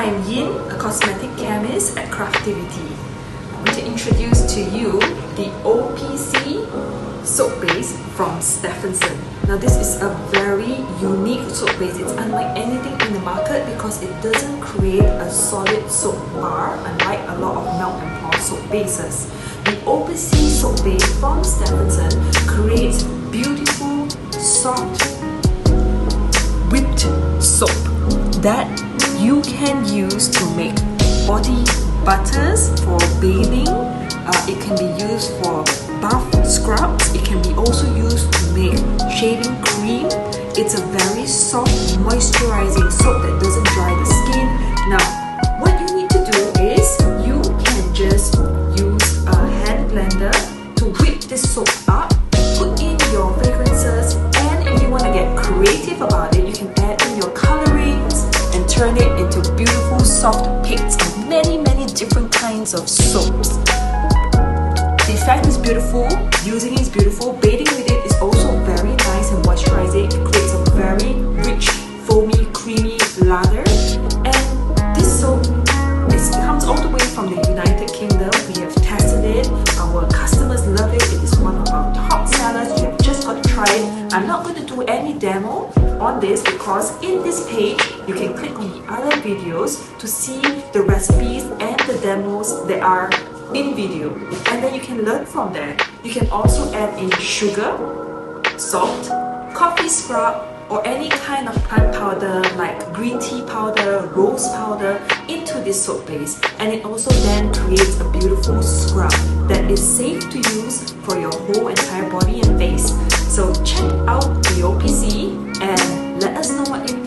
I'm Yin, a cosmetic chemist at Craftivity. I'm going to introduce to you the OPC soap base from Stephenson. Now this is a very unique soap base. It's unlike anything in the market because it doesn't create a solid soap bar unlike a lot of melt and pour soap bases. The OPC soap base from Stephenson creates beautiful, soft, whipped soap that you can use to make body butters for bathing. It can be used for bath scrubs. It can be also used to make shaving cream. It's a very soft, moisturizing soap that doesn't dry the skin. Now, what you need to do is you can just use a hand blender to whip this soap up, put in your fragrances, and if you want to get creative about it, you can add in your colorings and turn it into beautiful soft pits of many different kinds of soaps. The effect is beautiful, using it is beautiful, bathing with it is also very nice and moisturizing. It creates a very rich, foamy, creamy lather. And this soap comes all the way from the United Kingdom. We have tested it, our customers love it. It is one of our top sellers. You have just got to try it. I'm not going to do any demo on this because in this page you can click on the other videos to see the recipes and the demos that are in video, and then you can learn from there. You can also add in sugar, salt, coffee scrub, or any kind of plant powder like green tea powder, rose powder into this soap base, and it also then creates a beautiful scrub that is safe to use for your whole entire body and face. So check out the OPC and let us know what you